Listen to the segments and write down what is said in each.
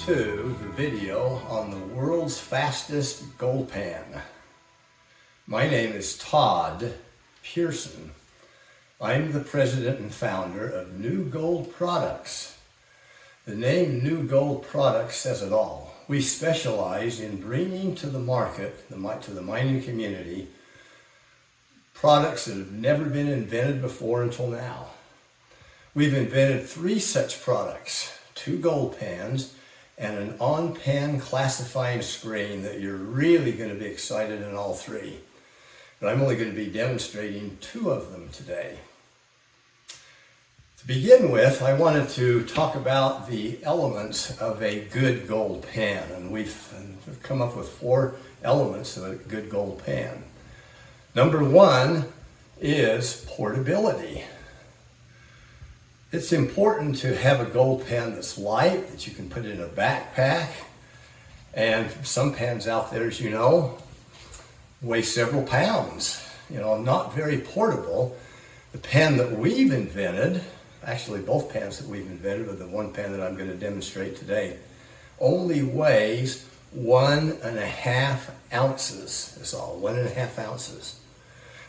to the video on the world's fastest gold pan. My name is Todd Pearson. I'm the president and founder of New Gold Products. The name New Gold Products says it all. We specialize in bringing to the market, to the mining community, products that have never been invented before until now. We've invented 3 such products, 2 gold pans and an on-pan classifying screen that you're really going to be excited in all 3. But I'm only going to be demonstrating 2 of them today. To begin with, I wanted to talk about the elements of a good gold pan, and we've come up with 4 elements of a good gold pan. Number 1 is portability. It's important to have a gold pan that's light, that you can put in a backpack, and some pans out there, as you know, weigh several pounds. Not very portable. The pan that we've invented, actually both pans that we've invented, but the one pan that I'm going to demonstrate today, only weighs 1.5 ounces. That's all, 1.5 ounces.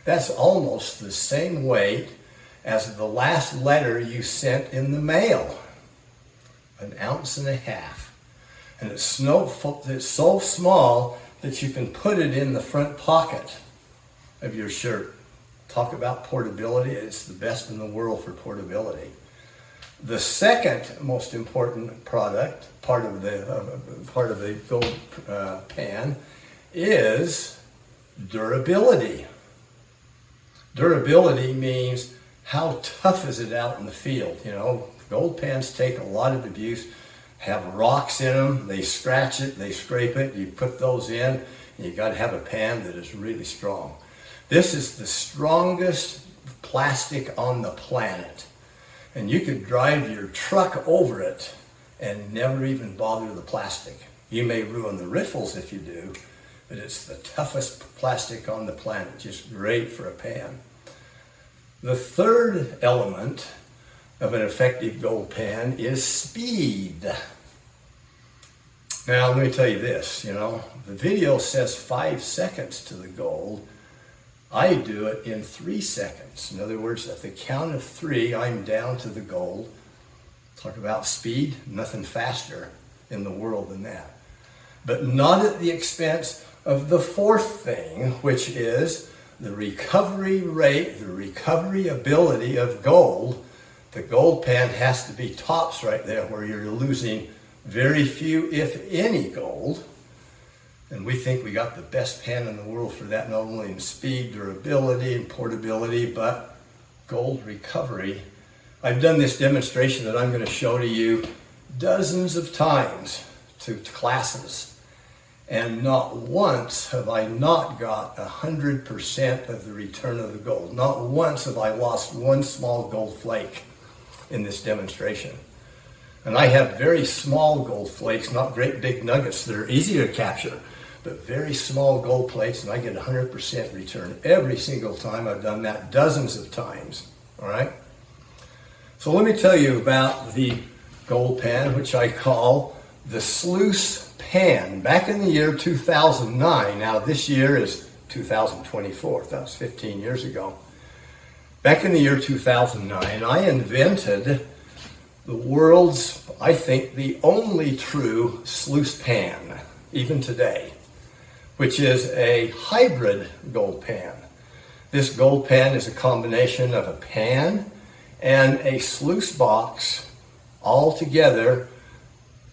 That's almost the same weight as the last letter you sent in the mail. 1.5 ounces. And it's so small that you can put it in the front pocket of your shirt. Talk about portability. It's the best in the world for portability. The second most important part of the gold pan is durability. Durability means how tough is it out in the field? Gold pans take a lot of abuse, have rocks in them, they scratch it, they scrape it, you put those in, and you got to have a pan that is really strong. This is the strongest plastic on the planet, and you could drive your truck over it and never even bother the plastic. You may ruin the riffles if you do, but it's the toughest plastic on the planet, just great for a pan. The third element of an effective gold pan is speed. Now, let me tell you this, the video says 5 seconds to the gold. I do it in 3 seconds. In other words, at the count of 3, I'm down to the gold. Talk about speed, nothing faster in the world than that. But not at the expense of the 4th thing, which is the recovery rate, the recovery ability of gold. The gold pan has to be tops right there, where you're losing very few, if any, gold. And we think we got the best pan in the world for that, not only in speed, durability, and portability, but gold recovery. I've done this demonstration that I'm going to show to you dozens of times to classes. And not once have I not got 100% of the return of the gold. Not once have I lost one small gold flake in this demonstration. And I have very small gold flakes, not great big nuggets that are easy to capture, but very small gold plates, and I get 100% return every single time. I've done that dozens of times, all right? So let me tell you about the gold pan, which I call the Sluice pan. Back in the year 2009, now this year is 2024, that was 15 years ago. Back in the year 2009, I invented the world's, I think, the only true Sluice pan, even today, which is a hybrid gold pan. This gold pan is a combination of a pan and a sluice box all together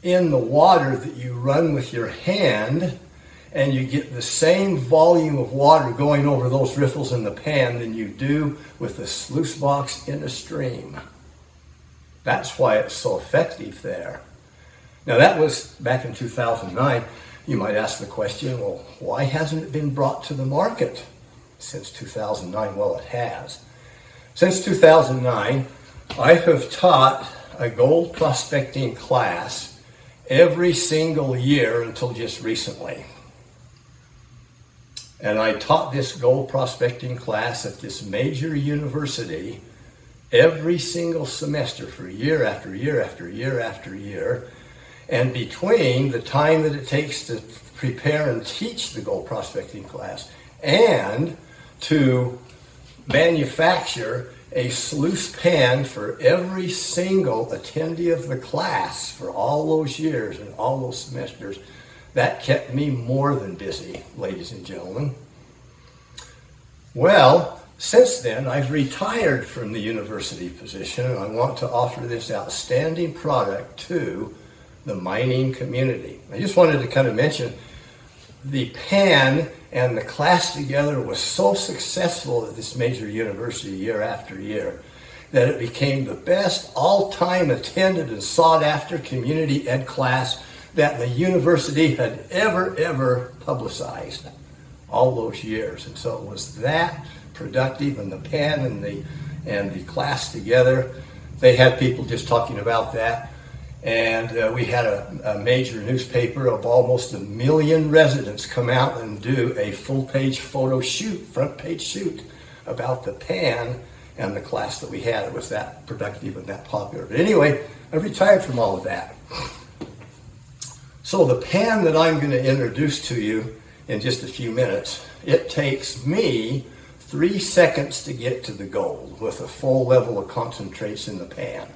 in the water that you run with your hand, and you get the same volume of water going over those riffles in the pan than you do with the sluice box in a stream. That's why it's so effective there. Now that was back in 2009. You might ask the question, well, why hasn't it been brought to the market since 2009? Well, it has. Since 2009, I have taught a gold prospecting class every single year until just recently. And I taught this gold prospecting class at this major university every single semester for year after year after year after year. And between the time that it takes to prepare and teach the gold prospecting class and to manufacture a sluice pan for every single attendee of the class for all those years and all those semesters, that kept me more than busy, ladies and gentlemen. Well, since then, I've retired from the university position, and I want to offer this outstanding product to the mining community. I just wanted to kind of mention the pan and the class together was so successful at this major university year after year that it became the best all-time attended and sought-after community ed class that the university had ever publicized all those years. And so it was that productive, and the pan and the class together, they had people just talking about that. And we had a major newspaper of almost 1 million residents come out and do a full-page photo shoot, front-page shoot, about the pan and the class that we had. It was that productive and that popular. But anyway, I retired from all of that. So the pan that I'm going to introduce to you in just a few minutes, it takes me 3 seconds to get to the gold with a full level of concentrates in the pan.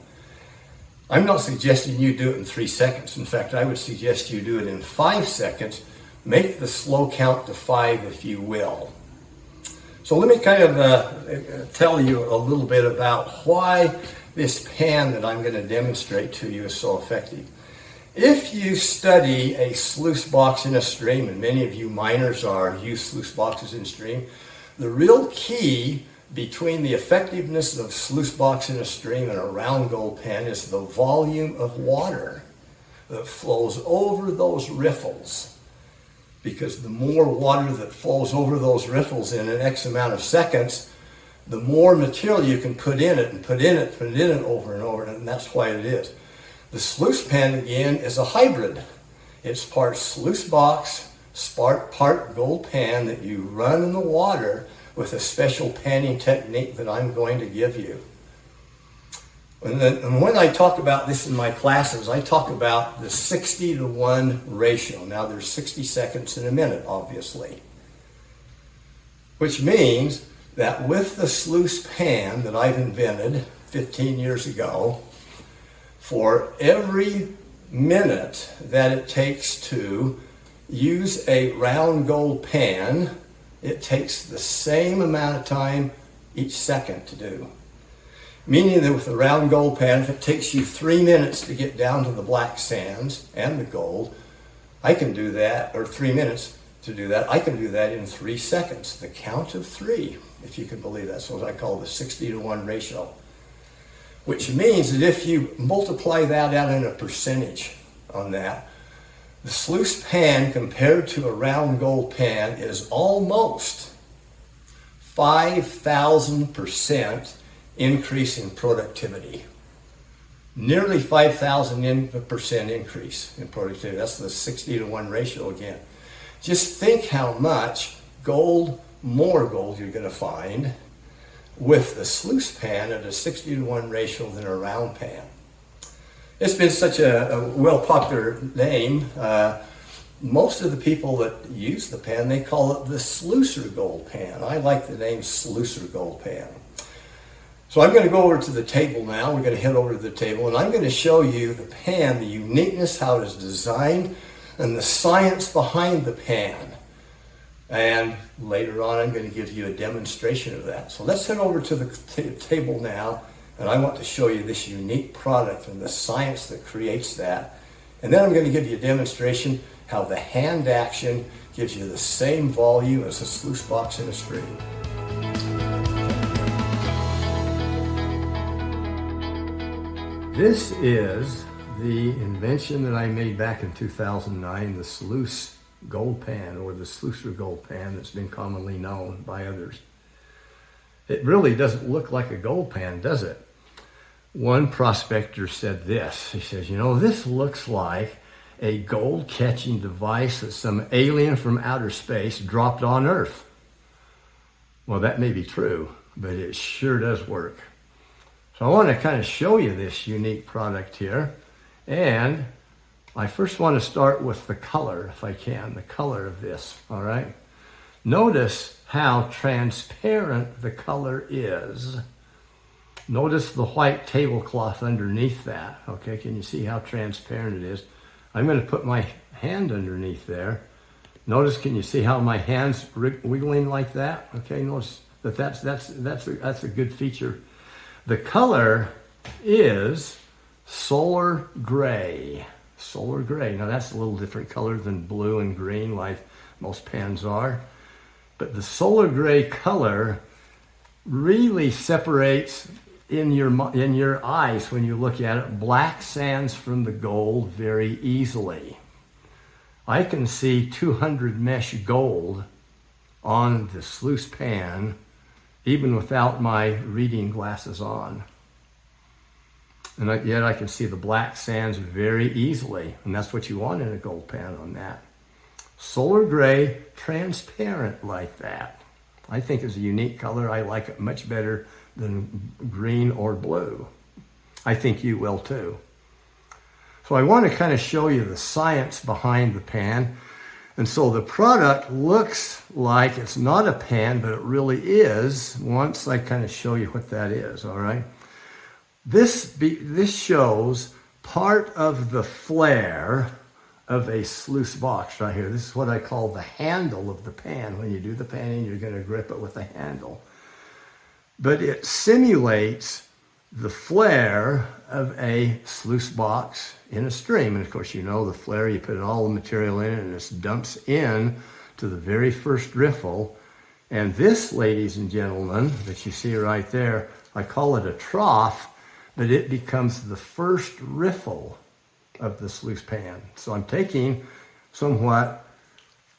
I'm not suggesting you do it in 3 seconds. In fact, I would suggest you do it in 5 seconds. Make the slow count to 5, if you will. So let me kind of tell you a little bit about why this pan that I'm going to demonstrate to you is so effective. If you study a sluice box in a stream, and many of you miners use sluice boxes in stream, the real key between the effectiveness of sluice box in a stream and a round gold pan is the volume of water that flows over those riffles. Because the more water that flows over those riffles in an X amount of seconds, the more material you can put in it and put in it over and over, and that's why it is. The sluice pan, again, is a hybrid. It's part sluice box, part gold pan that you run in the water with a special panning technique that I'm going to give you. And when I talk about this in my classes, I talk about the 60-to-1 ratio. Now, there's 60 seconds in a minute, obviously. Which means that with the sluice pan that I've invented 15 years ago, for every minute that it takes to use a round gold pan, it takes the same amount of time each second to do. Meaning that with a round gold pan, if it takes you 3 minutes to get down to the black sands and the gold, I can do that, or 3 minutes to do that, I can do that in 3 seconds. The count of 3, if you can believe that. That's what I call the 60-to-1 ratio. Which means that if you multiply that out in a percentage on that, the sluice pan compared to a round gold pan is almost 5,000% increase in productivity. Nearly 5,000% increase in productivity. That's the 60-to-1 ratio again. Just think how much more gold you're going to find with the sluice pan at a 60-to-1 ratio than a round pan. It's been such a well-popular name. Most of the people that use the pan, they call it the Sluicer Gold Pan. I like the name Sluicer Gold Pan. So I'm going to go over to the table now. We're going to head over to the table, and I'm going to show you the pan, the uniqueness, how it is designed, and the science behind the pan. And later on, I'm going to give you a demonstration of that. So let's head over to the table now, and I want to show you this unique product and the science that creates that. And then I'm going to give you a demonstration how the hand action gives you the same volume as a sluice box in a stream. This is the invention that I made back in 2009, the Sluice Gold Pan, or the Sluicer Gold Pan that's been commonly known by others. It really doesn't look like a gold pan, does it? One prospector said this. He says, this looks like a gold catching device that some alien from outer space dropped on Earth. Well, that may be true, but it sure does work. So I want to kind of show you this unique product here and I first want to start with the color, if I can, the color of this, all right? Notice how transparent the color is. Notice the white tablecloth underneath that, okay? Can you see how transparent it is? I'm going to put my hand underneath there. Notice, can you see how my hand's wiggling like that? Okay, notice that that's a good feature. The color is solar gray. Solar gray. Now that's a little different color than blue and green like most pans are. But the solar gray color really separates in your eyes when you look at it black sands from the gold very easily. I can see 200 mesh gold on the Sluice pan even without my reading glasses on. And yet I can see the black sands very easily, and that's what you want in a gold pan on that. Solar gray, transparent like that. I think is a unique color. I like it much better than green or blue. I think you will too. So I want to kind of show you the science behind the pan. And so the product looks like it's not a pan, but it really is once I kind of show you what that is, all right? This shows part of the flare of a sluice box right here. This is what I call the handle of the pan. When you do the panning, you're going to grip it with a handle. But it simulates the flare of a sluice box in a stream. And of course, you know the flare, you put all the material in it and it dumps in to the very first riffle. And this, ladies and gentlemen, that you see right there, I call it a trough, but it becomes the first riffle of the sluice pan. So I'm taking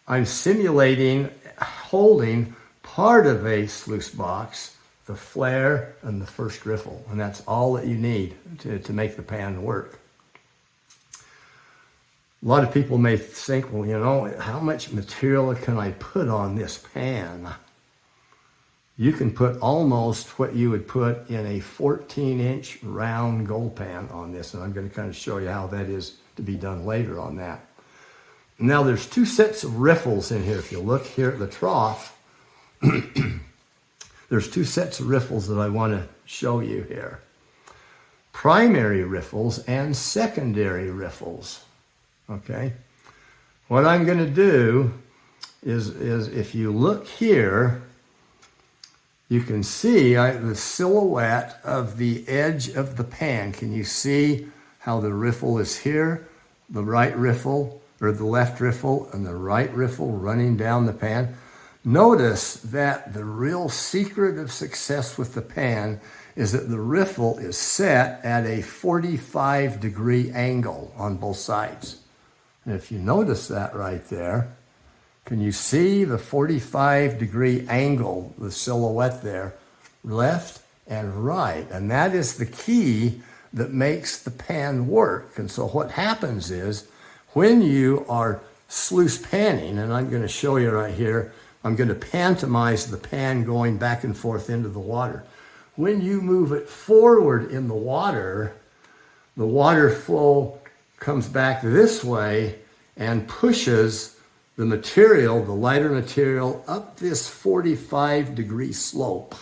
I'm simulating holding part of a sluice box, the flare and the first riffle. And that's all that you need to make the pan work. A lot of people may think, well, you know, how much material can I put on this pan? You can put almost what you would put in a 14-inch round gold pan on this, and I'm going to kind of show you how that is to be done later on that. Now there's two sets of riffles in here. If you look here at the trough, there's two sets of riffles that I want to show you here. Primary riffles and secondary riffles, okay? What I'm going to do is if you look here, you can see the silhouette of the edge of the pan. Can you see how the riffle is here? The right riffle, or the left riffle, and the right riffle running down the pan. Notice that the real secret of success with the pan is that the riffle is set at a 45-degree angle on both sides. And if you notice that right there, can you see the 45-degree angle, the silhouette there, left and right? And that is the key that makes the pan work. And so what happens is when you are sluice panning, and I'm going to show you right here, I'm going to pantomize the pan going back and forth into the water. When you move it forward in the water flow comes back this way and pushes the material, the lighter material, up this 45-degree slope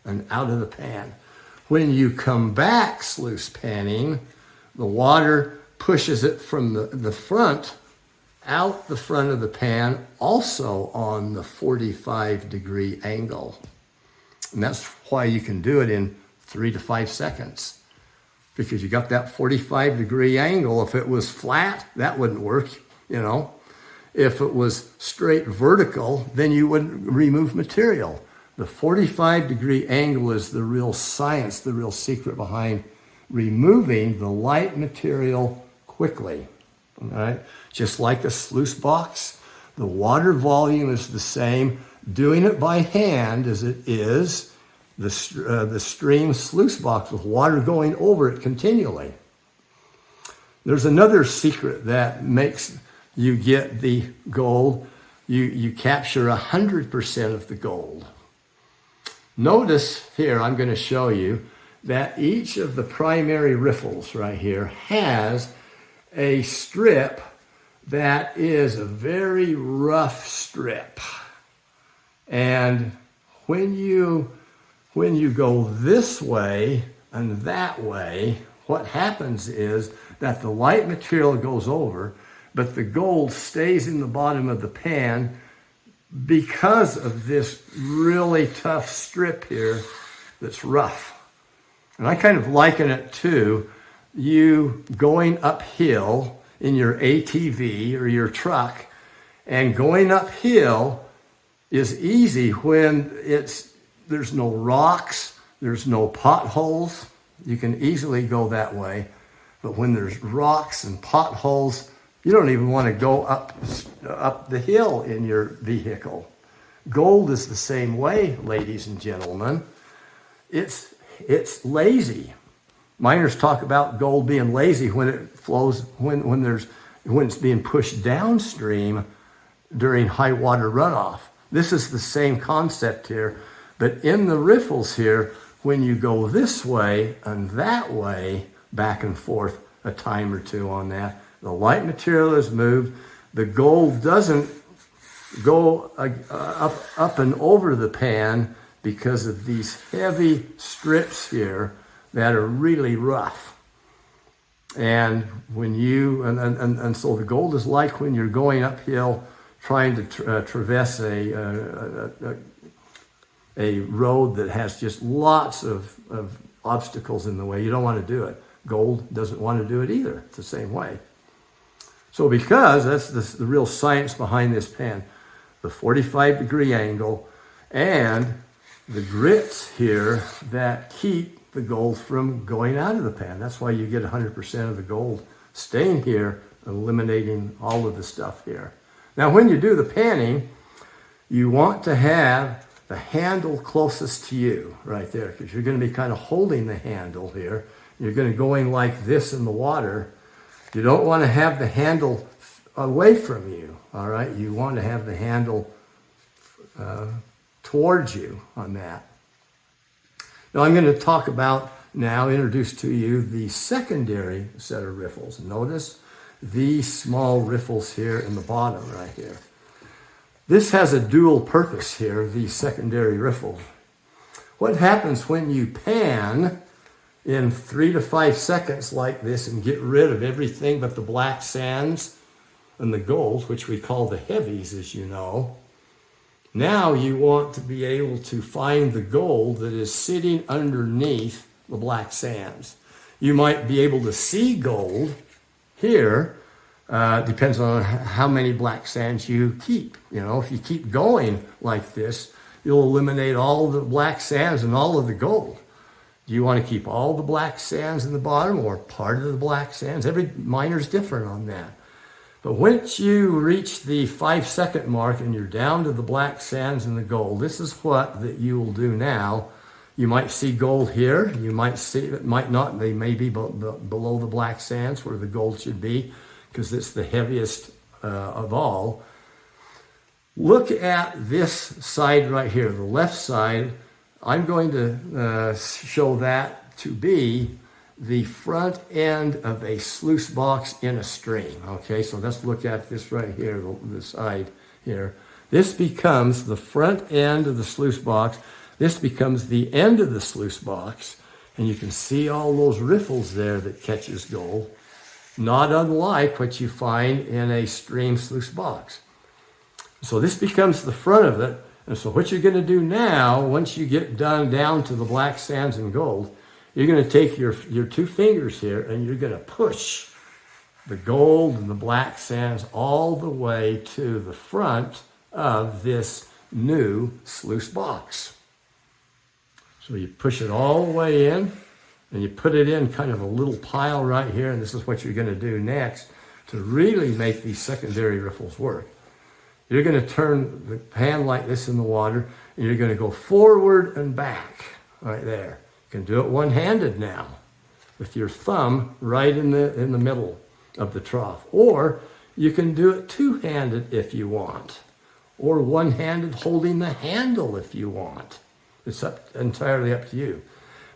and out of the pan. When you come back sluice panning, the water pushes it from the front, out the front of the pan, also on the 45-degree angle. And that's why you can do it in 3 to 5 seconds. Because you got that 45-degree angle. If it was flat, that wouldn't work, you know. If it was straight vertical, then you wouldn't remove material. The 45-degree angle is the real science, the real secret behind removing the light material quickly. All right? Just like a sluice box, the water volume is the same. Doing it by hand as it is the stream sluice box with water going over it continually. There's another secret that makes you get the gold. You capture 100% of the gold. Notice here, I'm going to show you that each of the primary riffles right here has a strip that is a very rough strip. And when you go this way and that way, what happens is that the light material goes over, but the gold stays in the bottom of the pan because of this really tough strip here that's rough. And I kind of liken it to you going uphill in your ATV or your truck, and going uphill is easy when there's no rocks, there's no potholes. You can easily go that way. But when there's rocks and potholes, you don't even want to go up the hill in your vehicle. Gold is the same way, ladies and gentlemen. It's lazy. Miners talk about gold being lazy when it flows, when it's being pushed downstream during high water runoff. This is the same concept here, but in the riffles here, when you go this way and that way, back and forth a time or two on that, the light material is moved. The gold doesn't go up and over the pan because of these heavy strips here that are really rough. And when and so the gold is like when you're going uphill trying to traverse a road that has just lots of obstacles in the way. You don't want to do it. Gold doesn't want to do it either. It's the same way. So because that's the real science behind this pan, the 45-degree angle and the grits here that keep the gold from going out of the pan. That's why you get 100% of the gold staying here, eliminating all of the stuff here. Now, when you do the panning, you want to have the handle closest to you right there, because you're going to be kind of holding the handle here. You're going to go in like this in the water. You don't want to have the handle away from you, all right? You want to have the handle towards you on that. Now I'm going to talk about introduce to you the secondary set of riffles. Notice these small riffles here in the bottom right here. This has a dual purpose here, the secondary riffle. What happens when you pan in 3 to 5 seconds like this and get rid of everything but the black sands and the gold, which we call the heavies, as you know. Now you want to be able to find the gold that is sitting underneath the black sands. You might be able to see gold here. Depends on how many black sands you keep. You know, if you keep going like this, you'll eliminate all the black sands and all of the gold. Do you want to keep all the black sands in the bottom or part of the black sands? Every miner's different on that. But once you reach the 5-second mark and you're down to the black sands and the gold, this is what that you will do now. You might see gold here. You might see it, might not. They may be below the black sands where the gold should be, because it's the heaviest of all. Look at this side right here, the left side. I'm going to show that to be the front end of a sluice box in a stream. Okay, so let's look at this right here, the side here. This becomes the front end of the sluice box. This becomes the end of the sluice box. And you can see all those riffles there that catches gold. Not unlike what you find in a stream sluice box. So this becomes the front of it. And so what you're going to do now, once you get down to the black sands and gold, you're going to take your 2 fingers here and you're going to push the gold and the black sands all the way to the front of this new sluice box. So you push it all the way in and you put it in kind of a little pile right here. And this is what you're going to do next to really make these secondary riffles work. You're going to turn the pan like this in the water and you're going to go forward and back right there. You can do it one-handed now with your thumb right in the middle of the trough. Or you can do it two-handed if you want. Or one-handed holding the handle if you want. It's entirely up to you.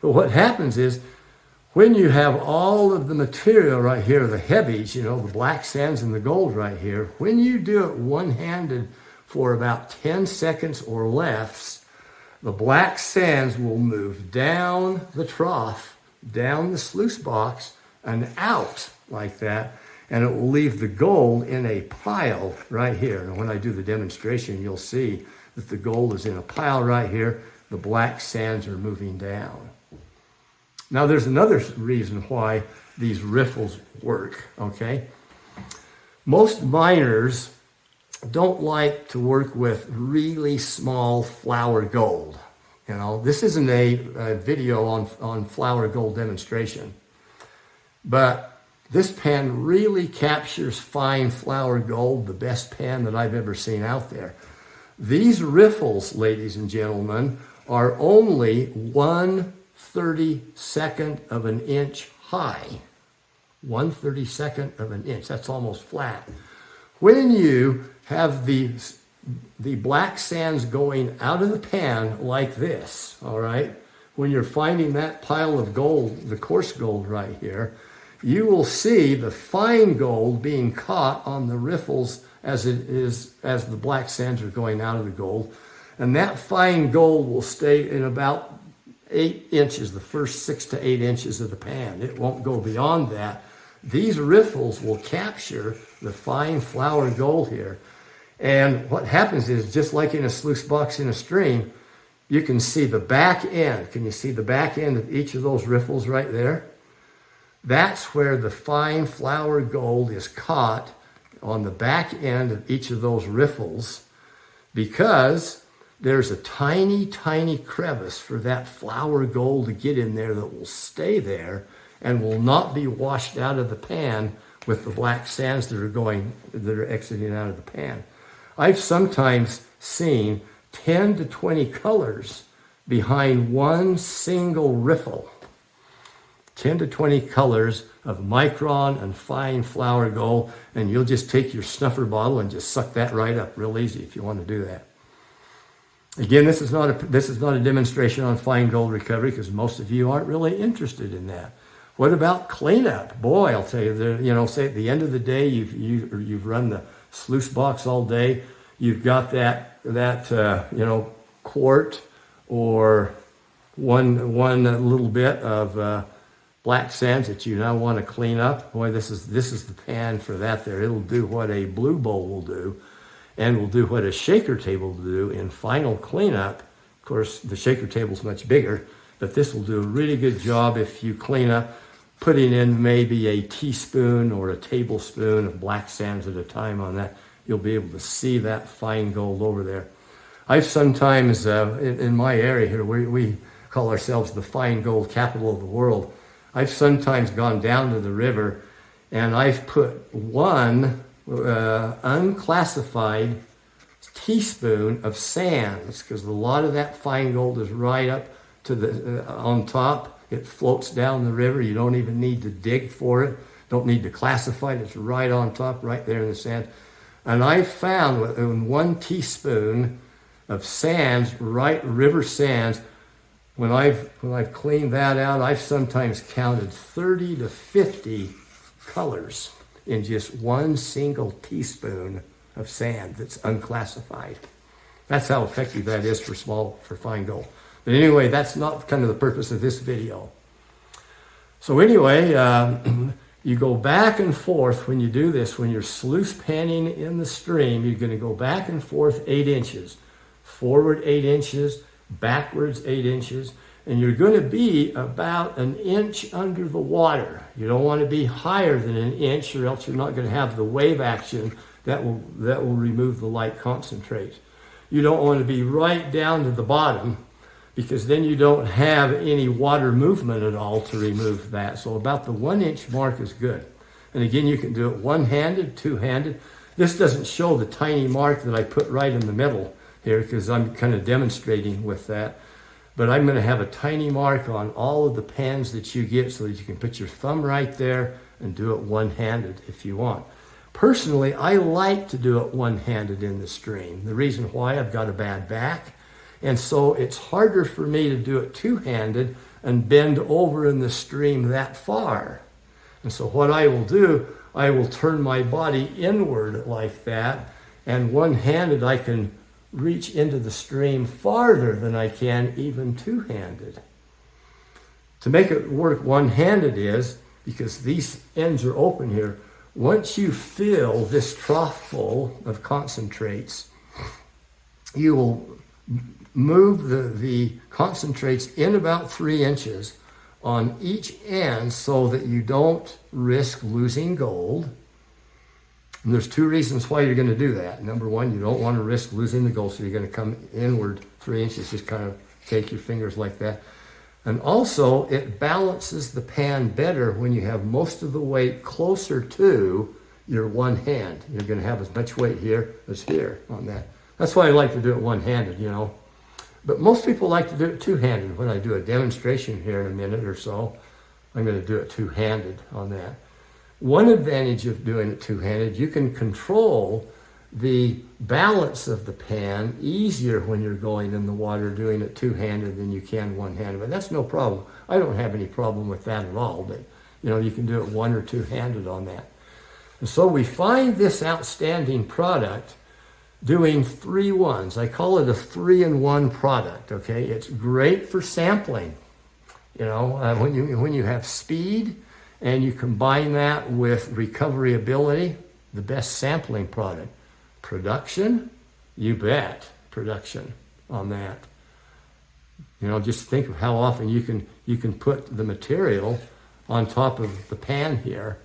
But what happens is When you have all of the material right here, the heavies, you know, the black sands and the gold right here, when you do it one-handed for about 10 seconds or less, the black sands will move down the trough, down the sluice box, and out like that, and it will leave the gold in a pile right here. And when I do the demonstration, you'll see that the gold is in a pile right here. The black sands are moving down. Now, there's another reason why these riffles work, okay? Most miners don't like to work with really small flour gold. You know, this isn't a video on flour gold demonstration, but this pan really captures fine flour gold, the best pan that I've ever seen out there. These riffles, ladies and gentlemen, are only 1/32 of an inch high. 1/32 of an inch. That's almost flat. When you have the black sands going out of the pan like this, all right, when you're finding that pile of gold, the coarse gold right here, you will see the fine gold being caught on the riffles as the black sands are going out of the gold. And that fine gold will stay in about 8 inches, the first 6 to 8 inches of the pan. It won't go beyond that. These riffles will capture the fine flour gold here. And what happens is, just like in a sluice box in a stream, you can see the back end. Can you see the back end of each of those riffles right there? That's where the fine flour gold is caught, on the back end of each of those riffles, because there's a tiny, tiny crevice for that flour gold to get in there that will stay there and will not be washed out of the pan with the black sands that are exiting out of the pan. I've sometimes seen 10 to 20 colors behind one single riffle. 10 to 20 colors of micron and fine flour gold, and you'll just take your snuffer bottle and just suck that right up real easy if you want to do that. Again, this is not a demonstration on fine gold recovery, because most of you aren't really interested in that. What about cleanup? Boy, I'll tell you, say at the end of the day, you've run the sluice box all day. You've got that quart or one little bit of black sands that you now want to clean up. Boy, this is the pan for that there. It'll do what a blue bowl will do, and will do what a shaker table will do in final cleanup. Of course, the shaker table's much bigger, but this will do a really good job if you clean up, putting in maybe a teaspoon or a tablespoon of black sands at a time on that. You'll be able to see that fine gold over there. I've sometimes, in my area here, we call ourselves the fine gold capital of the world, I've sometimes gone down to the river and I've put one unclassified teaspoon of sands, because a lot of that fine gold is right up to the on top. It floats down the river. You don't even need to dig for it. Don't need to classify it. It's right on top, right there in the sand. And I found in 1 teaspoon of sands, right river sands, when I've cleaned that out, I've sometimes counted 30 to 50 colors in just 1 single teaspoon of sand that's unclassified. That's how effective that is for fine gold. But anyway, that's not kind of the purpose of this video. So anyway, you go back and forth when you do this. When you're sluice panning in the stream, you're going to go back and forth 8 inches. Forward 8 inches, backwards 8 inches, and you're going to be about 1 inch under the water. You don't want to be higher than 1 inch, or else you're not going to have the wave action that will remove the light concentrate. You don't want to be right down to the bottom, because then you don't have any water movement at all to remove that. So about the 1 inch mark is good. And again, you can do it one-handed, two-handed. This doesn't show the tiny mark that I put right in the middle here, because I'm kind of demonstrating with that. But I'm going to have a tiny mark on all of the pans that you get, so that you can put your thumb right there and do it one-handed if you want. Personally, I like to do it one-handed in the stream. The reason why, I've got a bad back, and so it's harder for me to do it two-handed and bend over in the stream that far. And so what I will do, I will turn my body inward like that, and one-handed I can reach into the stream farther than I can even two-handed. To make it work one-handed is, because these ends are open here, once you fill this trough full of concentrates, you will move the concentrates in about 3 inches on each end so that you don't risk losing gold. And there's 2 reasons why you're going to do that. Number one, you don't want to risk losing the gold, so you're going to come inward 3 inches, just kind of take your fingers like that. And also, it balances the pan better when you have most of the weight closer to your one hand. You're going to have as much weight here as here on that. That's why I like to do it one-handed, you know. But most people like to do it two-handed. When I do a demonstration here in a minute or so, I'm going to do it two-handed on that. One advantage of doing it two-handed, you can control the balance of the pan easier when you're going in the water doing it two-handed than you can one-handed. But that's no problem. I don't have any problem with that at all. But, you know, you can do it one or two-handed on that. And so we find this outstanding product doing 3 ones. I call it a 3-in-1 product, okay? It's great for sampling. You know, when you have speed and you combine that with recovery ability, the best sampling product. Production, you bet, production on that. You know, just think of how often you can put the material on top of the pan here.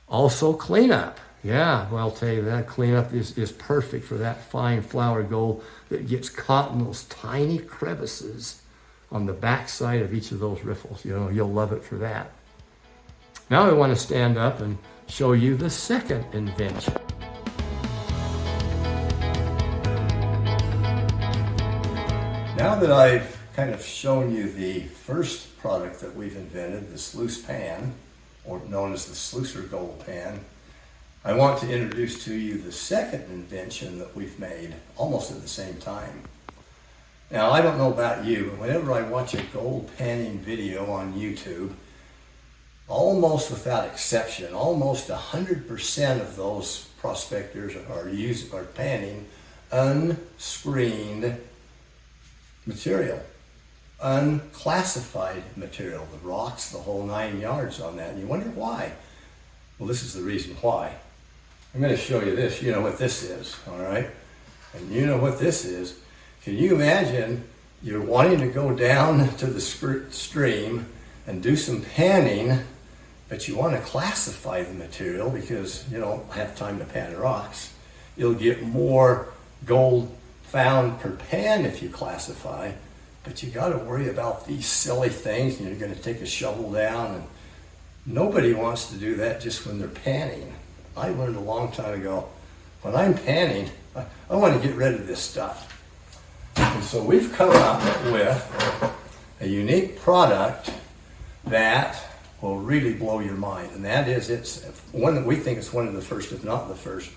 Also cleanup. Yeah, well, I'll tell you that cleanup is perfect for that fine flour gold that gets caught in those tiny crevices on the backside of each of those riffles. You know, you'll love it for that. Now I want to stand up and show you the second invention. Now that I've kind of shown you the first product that we've invented, the Sluice Pan, or known as the Sluicer Gold Pan, I want to introduce to you the second invention that we've made almost at the same time. Now, I don't know about you, but whenever I watch a gold panning video on YouTube, almost without exception, almost 100% of those prospectors are panning unscreened material, unclassified material, the rocks, the whole 9 yards on that. And you wonder why? Well, this is the reason why. I'm going to show you this. You know what this is, all right? And you know what this is. Can you imagine you're wanting to go down to the stream and do some panning, but you want to classify the material because you don't have time to pan rocks. You'll get more gold found per pan if you classify, but you got to worry about these silly things, and you're going to take a shovel down, and nobody wants to do that just when they're panning. I learned a long time ago, when I'm panning, I want to get rid of this stuff. And so we've come up with a unique product that will really blow your mind, and that is, it's one that we think is one of the first, if not the first,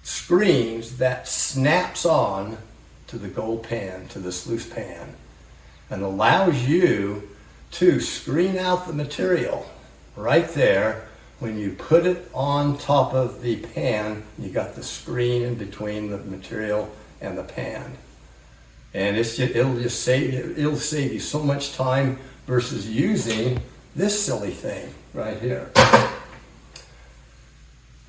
screens that snaps on to the gold pan, to the Sluice pan, and allows you to screen out the material right there. When you put it on top of the pan, you got the screen in between the material and the pan. And it'll save you so much time versus using this silly thing right here.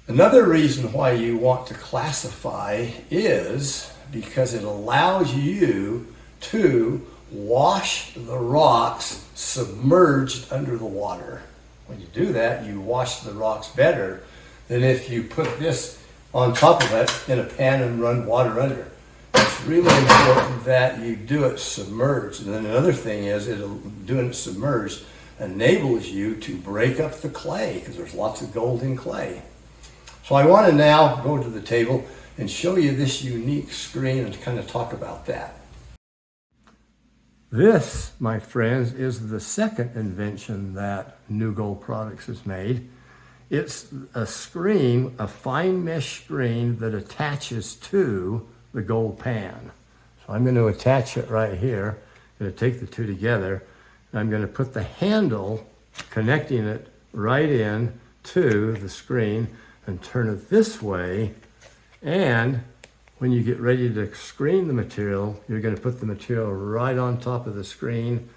Another reason why you want to classify is because it allows you to wash the rocks submerged under the water. When you do that, you wash the rocks better than if you put this on top of it in a pan and run water under. It's really important that you do it submerged. And then another thing is, doing it submerged enables you to break up the clay, because there's lots of gold in clay. So I want to now go to the table and show you this unique screen and kind of talk about that. This, my friends, is the second invention that New Gold Products has made. It's a screen, a fine mesh screen that attaches to the gold pan. So I'm going to attach it right here. I'm going to take the two together, and I'm going to put the handle, connecting it right in to the screen, and turn it this way. And when you get ready to screen the material, you're going to put the material right on top of the screen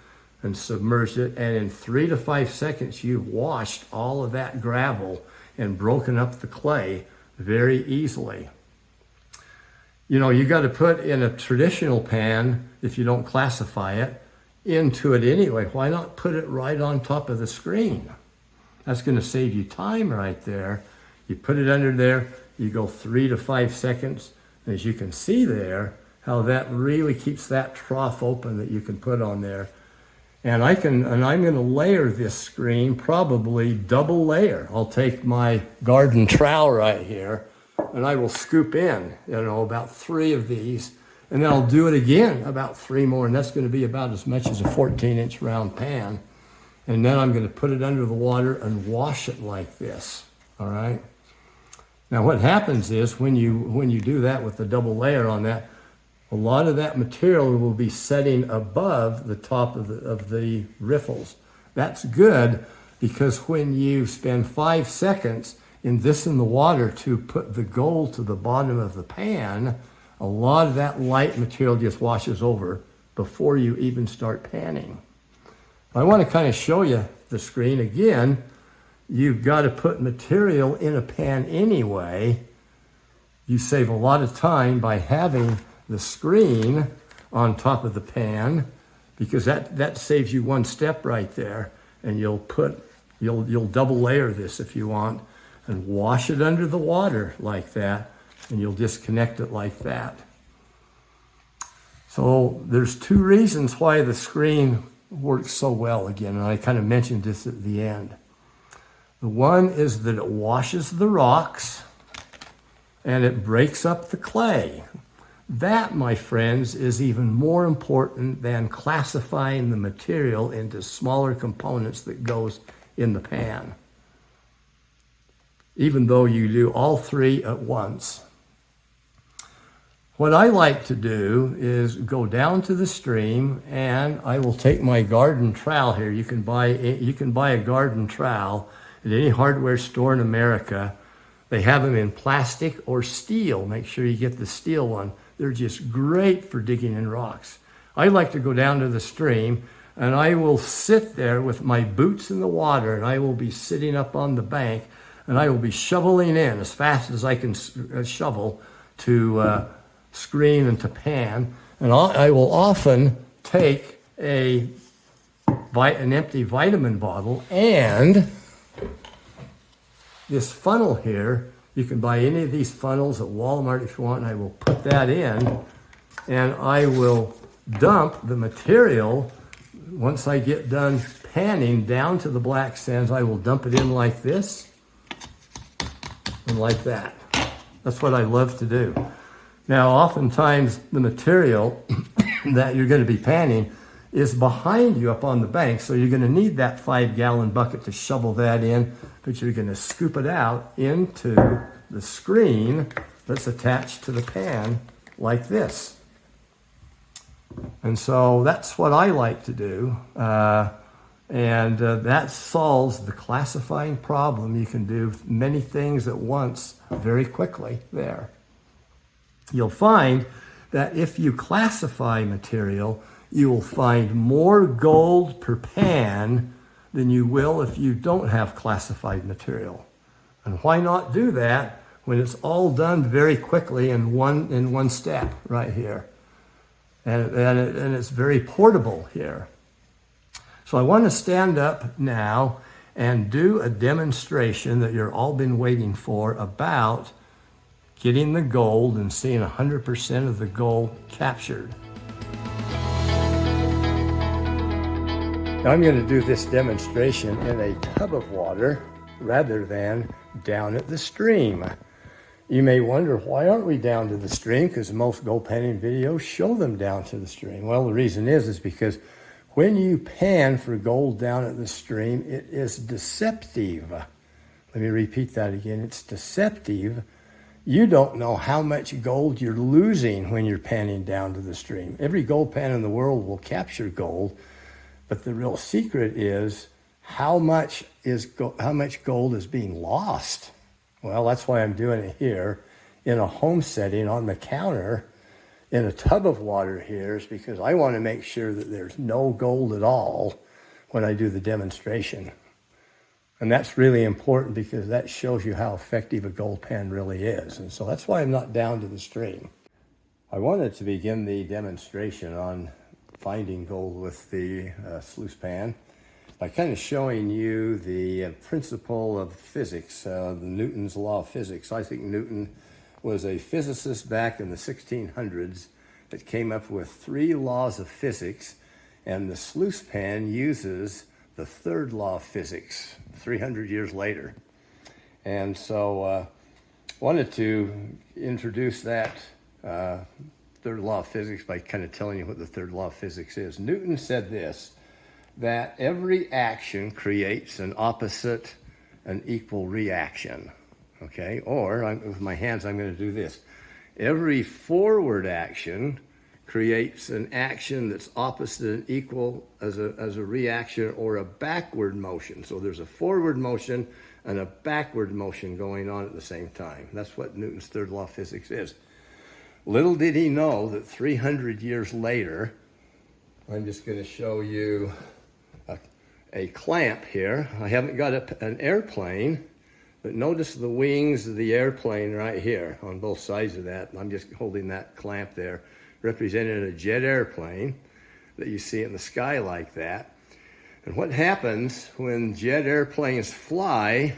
and submerge it. And in 3 to 5 seconds, you've washed all of that gravel and broken up the clay very easily. You know, you got to put in a traditional pan, if you don't classify it, into it anyway. Why not put it right on top of the screen? That's going to save you time right there. You put it under there, you go 3 to 5 seconds. As you can see there, how that really keeps that trough open that you can put on there. And I'm going to layer this screen, probably double layer. I'll take my garden trowel right here, and I will scoop in, about 3 of these, and then I'll do it again, about 3 more, and that's going to be about as much as a 14-inch round pan. And then I'm going to put it under the water and wash it like this, all right? Now what happens is when you do that with the double layer on that, a lot of that material will be setting above the top of the riffles. That's good, because when you spend 5 seconds in the water to put the gold to the bottom of the pan, a lot of that light material just washes over before you even start panning. I want to kind of show you the screen again. You've got to put material in a pan anyway. You save a lot of time by having the screen on top of the pan, because that saves you 1 step right there. And you'll double layer this if you want, and wash it under the water like that, and you'll disconnect it like that. So there's 2 reasons why the screen works so well again, and I kind of mentioned this at the end. The one is that it washes the rocks and it breaks up the clay. That, my friends, is even more important than classifying the material into smaller components that goes in the pan, even though you do all 3 at once. What I like to do is go down to the stream, and I will take my garden trowel here. You can buy a garden trowel at any hardware store in America. They have them in plastic or steel. Make sure you get the steel one. They're just great for digging in rocks. I like to go down to the stream, and I will sit there with my boots in the water, and I will be sitting up on the bank, and I will be shoveling in as fast as I can shovel to screen and to pan. And I will often take an empty vitamin bottle and this funnel here. You can buy any of these funnels at Walmart if you want, and I will put that in, and I will dump the material. Once I get done panning down to the black sands, I will dump it in like this and like that. That's what I love to do. Now, oftentimes the material that you're going to be panning is behind you up on the bank, so you're going to need that 5-gallon bucket to shovel that in, but you're going to scoop it out into the screen that's attached to the pan like this. And so that's what I like to do, and that solves the classifying problem. You can do many things at once very quickly there. You'll find that if you classify material, you will find more gold per pan than you will if you don't have classified material. And why not do that when it's all done very quickly in one step right here? And it's very portable here. So I want to stand up now and do a demonstration that you've all been waiting for about getting the gold and seeing 100% of the gold captured. Now I'm going to do this demonstration in a tub of water rather than down at the stream. You may wonder, why aren't we down to the stream? Because most gold panning videos show them down to the stream. Well, the reason is because when you pan for gold down at the stream, it is deceptive. Let me repeat that again. It's deceptive. you don't know how much gold you're losing when you're panning down to the stream. Every gold pan in the world will capture gold, but the real secret is how much gold is being lost. Well, that's why I'm doing it here in a home setting on the counter in a tub of water here, is because I want to make sure that there's no gold at all when I do the demonstration. And that's really important because that shows you how effective a gold pan really is. And so that's why I'm not down to the stream. I wanted to begin the demonstration on finding gold with the sluice pan by kind of showing you the principle of physics, Newton's law of physics. Isaac Newton was a physicist back in the 1600s that came up with 3 laws of physics, and the sluice pan uses the 3rd law of physics 300 years later. And so wanted to introduce that 3rd law of physics by kind of telling you what the 3rd law of physics is. Newton said this, that every action creates an opposite and equal reaction. Okay, or with my hands, I'm going to do this. Every forward action creates an action that's opposite and equal as a reaction or a backward motion. So there's a forward motion and a backward motion going on at the same time. That's what Newton's 3rd law of physics is. Little did he know that 300 years later, I'm just going to show you a clamp here. I haven't got an airplane, but notice the wings of the airplane right here on both sides of that. I'm just holding that clamp there, representing a jet airplane that you see in the sky like that. And what happens when jet airplanes fly,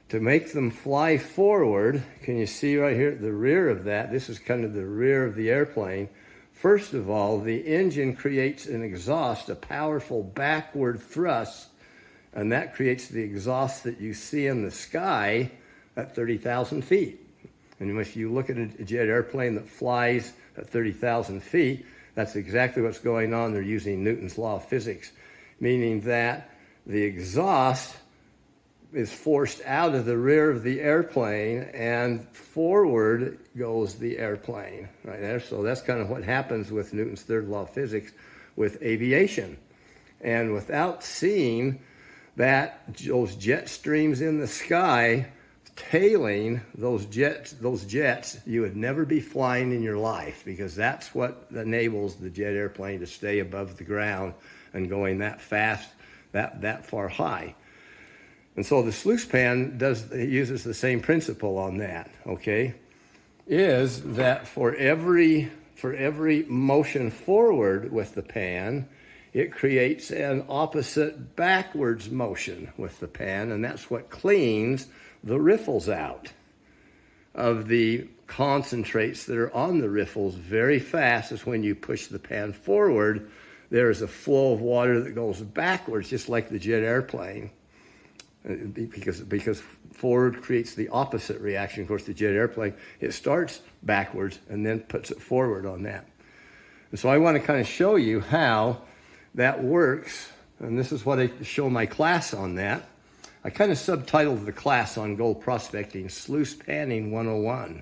to make them fly forward, can you see right here at the rear of that? This is kind of the rear of the airplane. First of all, the engine creates an exhaust, a powerful backward thrust, and that creates the exhaust that you see in the sky at 30,000 feet. And if you look at a jet airplane that flies at 30,000 feet, that's exactly what's going on. They're using Newton's law of physics, meaning that the exhaust is forced out of the rear of the airplane and forward goes the airplane right there. So that's kind of what happens with Newton's 3rd law of physics with aviation. And without seeing those jet streams in the sky tailing those jets, you would never be flying in your life, because that's what enables the jet airplane to stay above the ground and going that fast, that far high. And so the sluice pan uses the same principle on that, okay? Is that for every motion forward with the pan, it creates an opposite backwards motion with the pan, and that's what cleans the riffles out of the concentrates that are on the riffles very fast. Is when you push the pan forward, there is a flow of water that goes backwards, just like the jet airplane. Because forward creates the opposite reaction. Of course, the jet airplane, it starts backwards and then puts it forward on that. And so I want to kind of show you how that works. And this is what I show my class on that. I kind of subtitled the class on gold prospecting, Sluice Panning 101.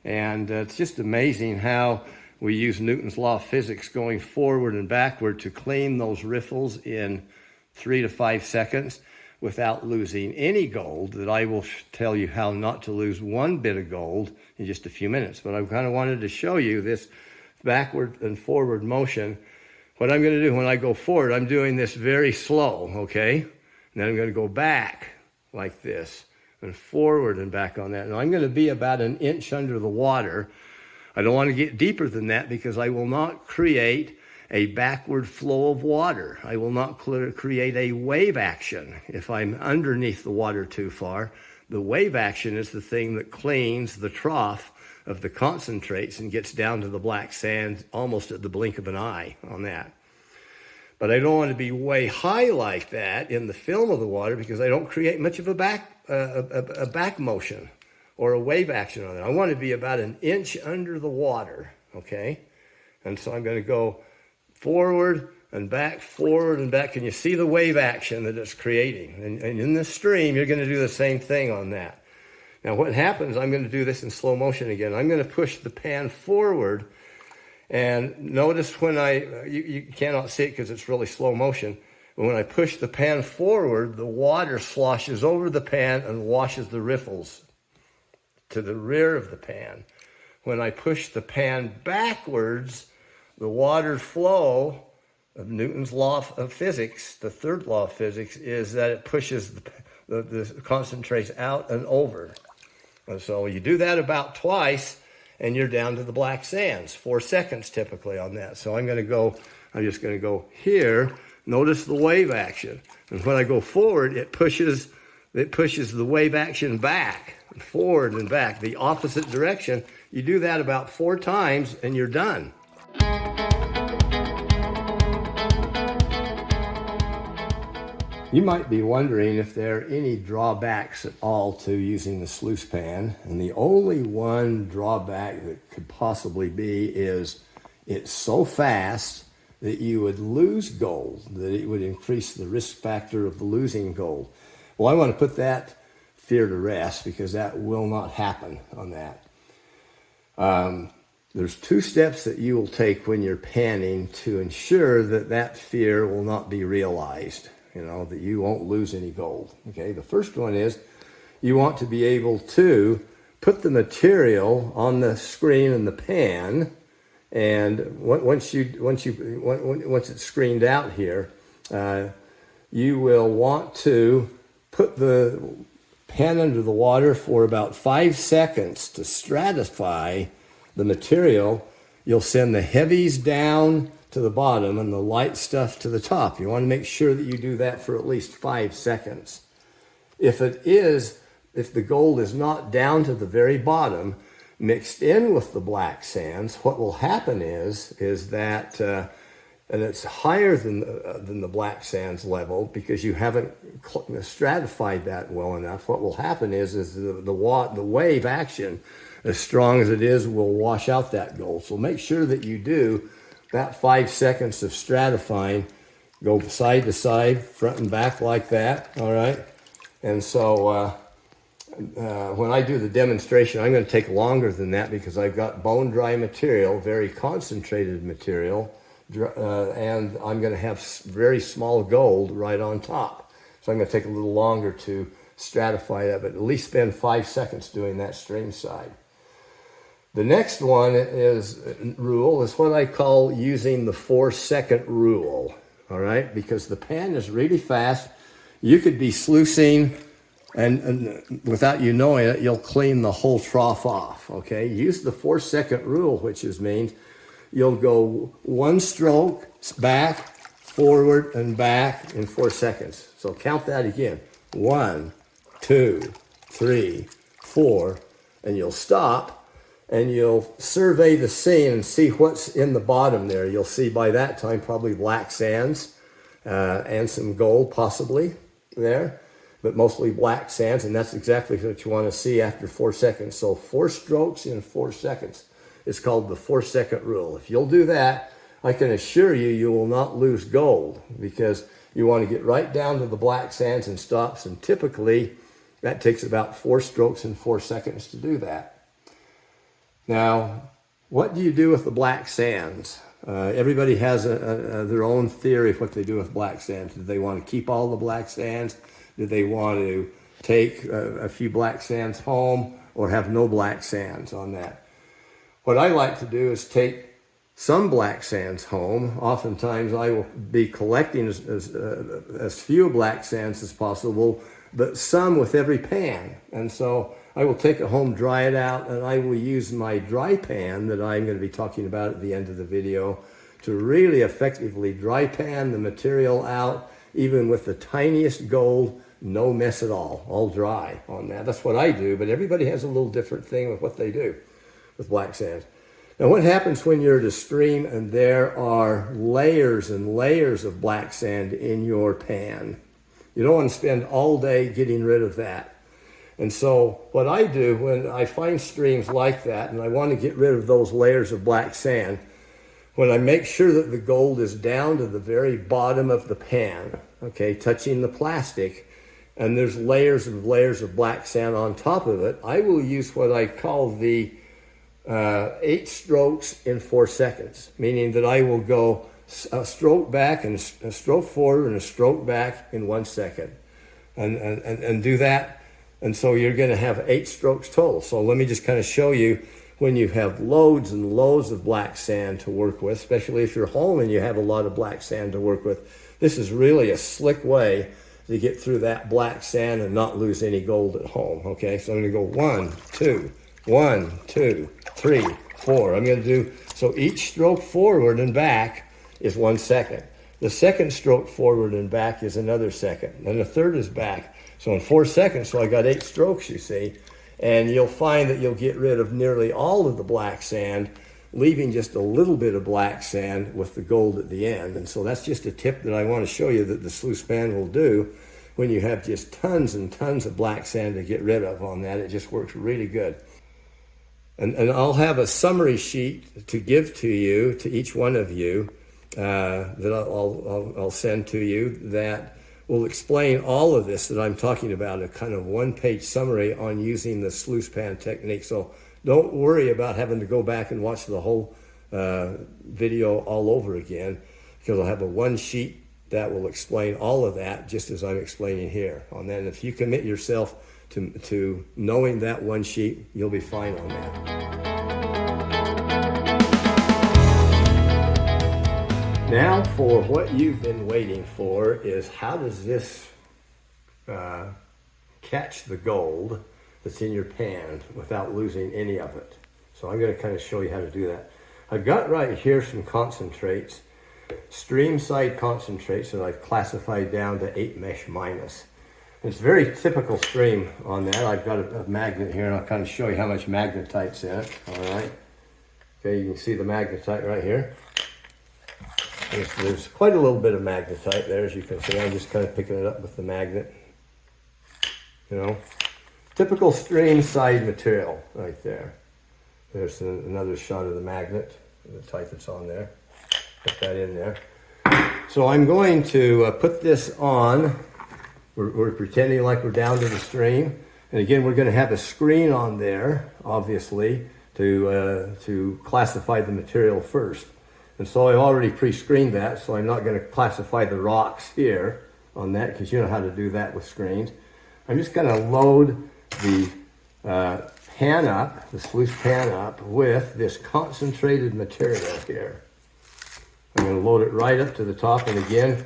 And it's just amazing how we use Newton's law of physics going forward and backward to clean those riffles in 3 to 5 seconds. Without losing any gold, that I will tell you how not to lose one bit of gold in just a few minutes. But I kind of wanted to show you this backward and forward motion. What I'm going to do when I go forward, I'm doing this very slow, okay? And then I'm going to go back like this and forward and back on that. Now I'm going to be about an inch under the water. I don't want to get deeper than that because I will not create a backward flow of water. I will not create a wave action if I'm underneath the water too far. The wave action is the thing that cleans the trough of the concentrates and gets down to the black sand almost at the blink of an eye on that. But I don't want to be way high like that in the film of the water because I don't create much of a back motion or a wave action on it. I want to be about an inch under the water, okay? And so I'm going to go forward and back, forward and back. Can you see the wave action that it's creating? And in this stream, you're going to do the same thing on that. Now what happens, I'm going to do this in slow motion again. I'm going to push the pan forward, and notice when you cannot see it because it's really slow motion, but when I push the pan forward, the water sloshes over the pan and washes the riffles to the rear of the pan. When I push the pan backwards, the water flow of Newton's law of physics, the third law of physics, is that it pushes the concentrates out and over. And so you do that about twice, and you're down to the black sands. 4 seconds typically on that. So I'm just going to go here. Notice the wave action. And when I go forward, it pushes the wave action back, forward and back, the opposite direction. You do that about 4 times, and you're done. You might be wondering if there are any drawbacks at all to using the sluice pan, and the only one drawback that could possibly be is it's so fast that you would lose gold, that it would increase the risk factor of losing gold. Well, I want to put that fear to rest because that will not happen on that. There's 2 steps that you will take when you're panning to ensure that that fear will not be realized. That you won't lose any gold. Okay, the first one is you want to be able to put the material on the screen in the pan, and once it's screened out here, you will want to put the pan under the water for about 5 seconds to stratify the material. You'll send the heavies down to the bottom and the light stuff to the top. You want to make sure that you do that for at least 5 seconds. If the gold is not down to the very bottom, mixed in with the black sands, what will happen is that, and it's higher than the black sands level because you haven't stratified that well enough. What will happen is the wave action, as strong as it is, will wash out that gold. So make sure that you do that 5 seconds of stratifying, go side to side, front and back like that, all right? And so when I do the demonstration, I'm going to take longer than that because I've got bone dry material, very concentrated material, and I'm going to have very small gold right on top. So I'm going to take a little longer to stratify that, but at least spend 5 seconds doing that stream side. The next one is what I call using the 4-second rule, all right? Because the pan is really fast. You could be sluicing, and without you knowing it, you'll clean the whole trough off, okay? Use the 4-second rule, which means you'll go 1 stroke back, forward, and back in 4 seconds. So count that again. 1, 2, 3, 4, and you'll stop. And you'll survey the scene and see what's in the bottom there. You'll see by that time probably black sands and some gold possibly there, but mostly black sands, and that's exactly what you want to see after 4 seconds. So 4 strokes in 4 seconds is called the 4-second rule. If you'll do that, I can assure you, you will not lose gold because you want to get right down to the black sands and stops, and typically that takes about 4 strokes in 4 seconds to do that. Now, what do you do with the black sands? Everybody has their own theory of what they do with black sands. Do they want to keep all the black sands? Do they want to take a few black sands home or have no black sands on that? What I like to do is take some black sands home. Oftentimes I will be collecting as few black sands as possible, but some with every pan. And so I will take it home, dry it out, and I will use my dry pan that I'm going to be talking about at the end of the video to really effectively dry pan the material out, even with the tiniest gold, no mess at all dry on that. That's what I do, but everybody has a little different thing with what they do with black sands. Now, what happens when you're at a stream and there are layers and layers of black sand in your pan? You don't want to spend all day getting rid of that. And so what I do when I find streams like that and I want to get rid of those layers of black sand, when I make sure that the gold is down to the very bottom of the pan, okay, touching the plastic, and there's layers and layers of black sand on top of it, I will use what I call the 8 strokes in 4 seconds, meaning that I will go a stroke back and a stroke forward and a stroke back in 1 second, and do that. And so you're going to have 8 strokes total. So let me just kind of show you when you have loads and loads of black sand to work with, especially if you're home and you have a lot of black sand to work with. This is really a slick way to get through that black sand and not lose any gold at home. Okay, so I'm going to go 1, 2, 1, 2, 3, 4. I'm going to do, so each stroke forward and back is 1 second. The second stroke forward and back is another second. And the third is back. So in 4 seconds, so I got 8 strokes, you see. And you'll find that you'll get rid of nearly all of the black sand, leaving just a little bit of black sand with the gold at the end. And so that's just a tip that I want to show you that the Sluice pan will do when you have just tons and tons of black sand to get rid of on that. It just works really good. And I'll have a summary sheet to give to you, to each one of you, that I'll send to you, that will explain all of this that I'm talking about, a kind of 1-page summary on using the Sluice pan technique. So don't worry about having to go back and watch the whole video all over again, because I'll have a 1 sheet that will explain all of that just as I'm explaining here. And then if you commit yourself to knowing that 1 sheet, you'll be fine on that. Now for what you've been waiting for is, how does this catch the gold that's in your pan without losing any of it? So I'm going to kind of show you how to do that. I've got right here some concentrates, stream side concentrates that I've classified down to 8 mesh minus. It's very typical stream on that. I've got a magnet here, and I'll kind of show you how much magnetite's in it. All right. Okay, you can see the magnetite right here. There's quite a little bit of magnetite there, as you can see. I'm just kind of picking it up with the magnet. You know, typical stream side material right there. There's another shot of the magnet, the type that's on there. Put that in there. So I'm going to put this on. We're pretending like we're down to the stream. And again, we're going to have a screen on there, obviously, to classify the material first. And so I've already pre-screened that, so I'm not going to classify the rocks here on that, because you know how to do that with screens. I'm just going to load the pan up, the Sluice pan up, with this concentrated material here. I'm going to load it right up to the top, and again,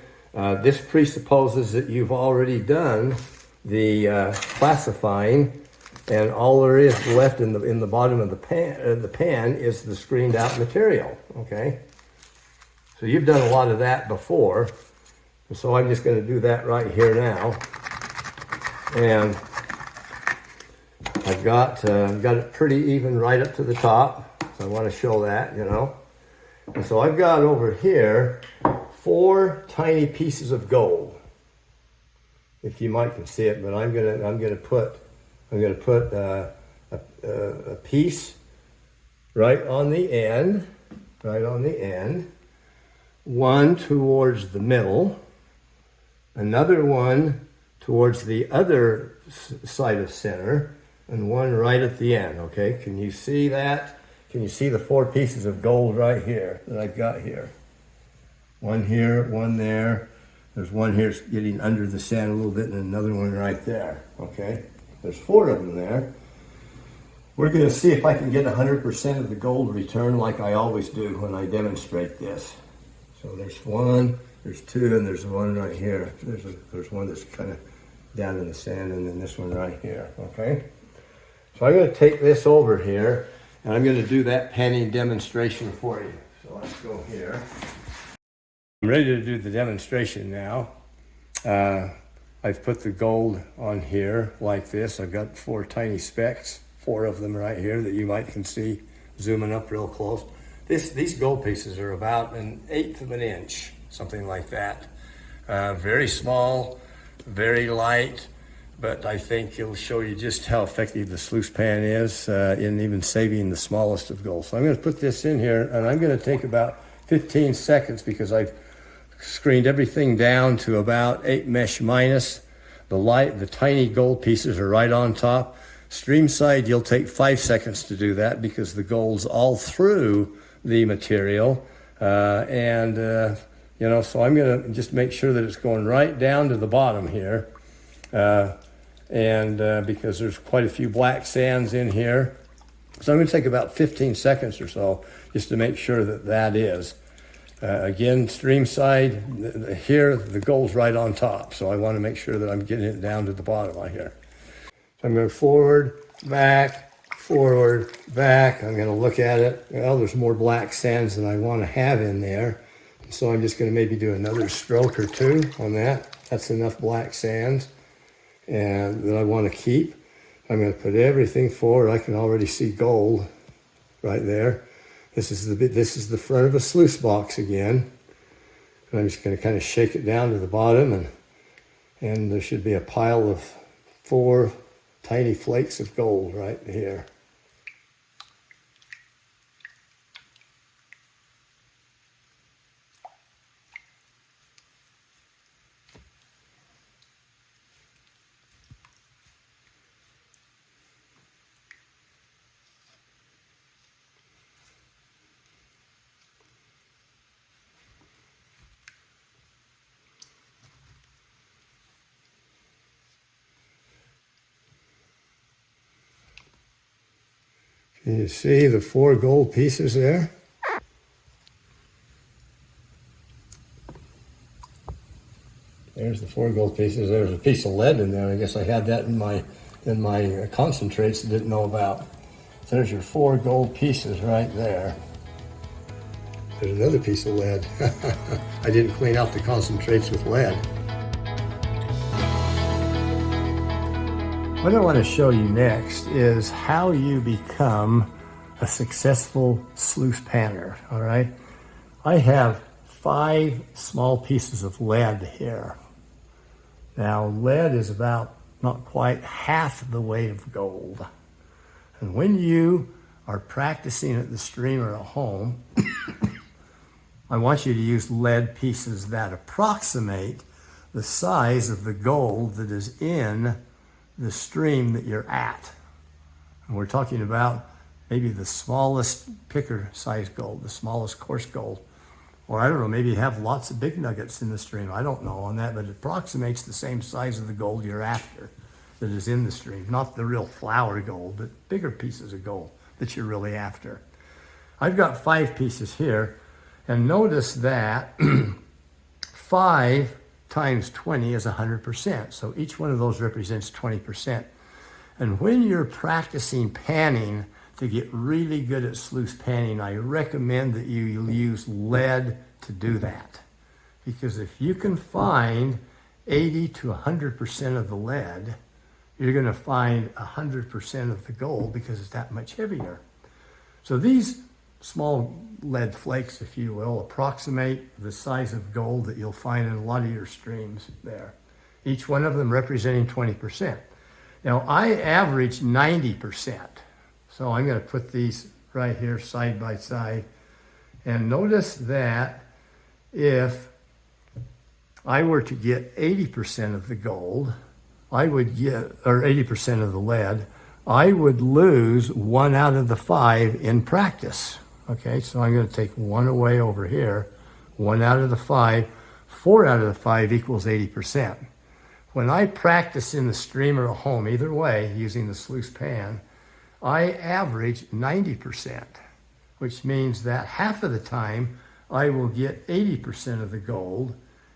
this presupposes that you've already done the classifying, and all there is left in the bottom of the pan is the screened out material. Okay. So you've done a lot of that before, so I'm just going to do that right here now. And I've got it pretty even right up to the top, so I want to show that, you know. And so I've got over here 4 tiny pieces of gold, if you might can see it. But I'm gonna put a piece right on the end, one towards the middle, another one towards the other side of center, and one right at the end. Okay, can you see that? Can you see the 4 pieces of gold right here that I've got here? One here, one there. There's one here getting under the sand a little bit, and another one right there. Okay, there's 4 of them there. We're going to see if I can get 100% of the gold return like I always do when I demonstrate this. So there's 1, there's 2, and there's one right here. There's one that's kind of down in the sand, and then this one right here. Okay, so I'm going to take this over here, and I'm going to do that panning demonstration for you. So let's go here. I'm ready to do the demonstration now. I've put the gold on here like this. I've got 4 tiny specks, 4 of them right here that you might can see zooming up real close. These gold pieces are about 1/8 of an inch, something like that. Very small, very light, but I think it'll show you just how effective the Sluice pan is in even saving the smallest of gold. So I'm going to put this in here, and I'm going to take about 15 seconds because I've screened everything down to about 8 mesh minus. The tiny gold pieces are right on top. Stream side, you'll take 5 seconds to do that because the gold's all through the material. You know, so I'm going to just make sure that it's going right down to the bottom here. Because there's quite a few black sands in here. So I'm going to take about 15 seconds or so just to make sure that that is. Again, stream side, here the gold's right on top. So I want to make sure that I'm getting it down to the bottom right here. So I'm going forward, back. I'm going to look at it. Well, there's more black sands than I want to have in there. So I'm just going to maybe do another stroke or two on that. That's enough black sands and that I want to keep. I'm going to put everything forward. I can already see gold right there. This is the front of a sluice box again. And I'm just going to kind of shake it down to the bottom, and there should be a pile of 4 tiny flakes of gold right here. Can you see the 4 gold pieces there? There's the 4 gold pieces. There's a piece of lead in there. I guess I had that in my concentrates I didn't know about. So there's your 4 gold pieces right there. There's another piece of lead. I didn't clean out the concentrates with lead. What I want to show you next is how you become a successful sluice panner, all right? I have 5 small pieces of lead here. Now, lead is about not quite half the weight of gold. And when you are practicing at the stream or at home, I want you to use lead pieces that approximate the size of the gold that is in the stream that you're at. And we're talking about maybe the smallest picker size gold, the smallest coarse gold. Or I don't know, maybe you have lots of big nuggets in the stream. I don't know on that, but it approximates the same size of the gold you're after that is in the stream. Not the real flour gold, but bigger pieces of gold that you're really after. I've got 5 pieces here, and notice that 5 times 20 is 100%. So each one of those represents 20%. And when you're practicing panning to get really good at sluice panning, I recommend that you use lead to do that. Because if you can find 80 to 100% of the lead, you're going to find 100% of the gold because it's that much heavier. So these small lead flakes, if you will, approximate the size of gold that you'll find in a lot of your streams there. Each one of them representing 20%. Now, I average 90%. So I'm going to put these right here side by side. And notice that if I were to get 80% of the gold, I would get, or 80% of the lead, I would lose 1 out of the 5 in practice. Okay, so I'm going to take 1 away over here, 1 out of the 5, 4 out of the 5 equals 80%. When I practice in the stream or at home, either way, using the sluice pan, I average 90%, which means that half of the time I will get 80% of the gold,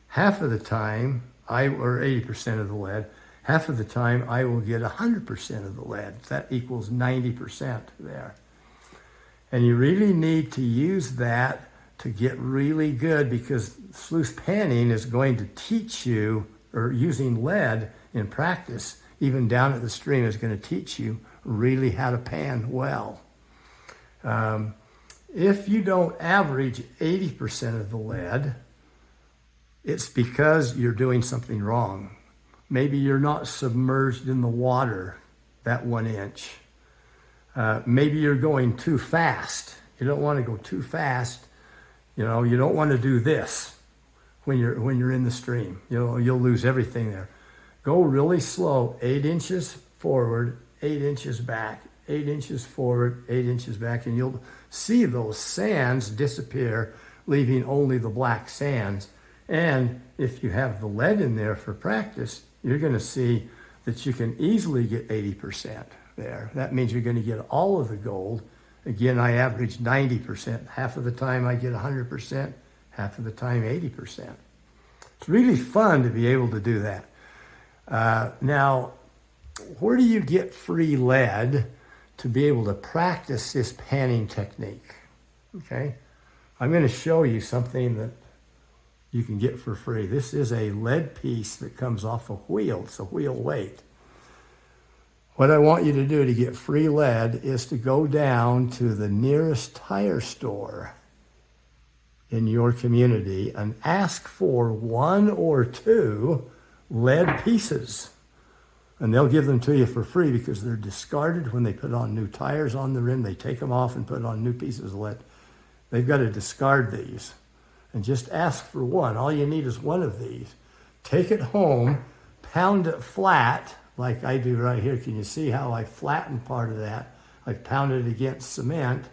half of the time, or 80% of the lead, half of the time I will get 100% of the lead. That equals 90% there. And you really need to use that to get really good, because sluice panning is going to teach you, or using lead in practice, even down at the stream, is going to teach you really how to pan well. If you don't average 80% of the lead, it's because you're doing something wrong. Maybe you're not submerged in the water that 1 inch. Maybe you're going too fast. You don't want to go too fast. You know, you don't want to do this when you're in the stream. You'll lose everything there. Go really slow, 8 inches forward, 8 inches back, 8 inches forward, 8 inches back, and you'll see those sands disappear, leaving only the black sands. And if you have the lead in there for practice, you're going to see that you can easily get 80% there. That means you're going to get all of the gold. Again, I average 90%. Half of the time I get 100%, half of the time 80%. It's really fun to be able to do that. Now, where do you get free lead to be able to practice this panning technique? Okay, I'm going to show you something that you can get for free. This is a lead piece that comes off a wheel. It's a wheel weight. What I want you to do to get free lead is to go down to the nearest tire store in your community and ask for 1 or 2 lead pieces. And they'll give them to you for free because they're discarded when they put on new tires on the rim. They take them off and put on new pieces of lead. They've got to discard these. And just ask for 1. All you need is 1 of these. Take it home, pound it flat, like I do right here. Can you see how I flatten part of that? I pound it against cement.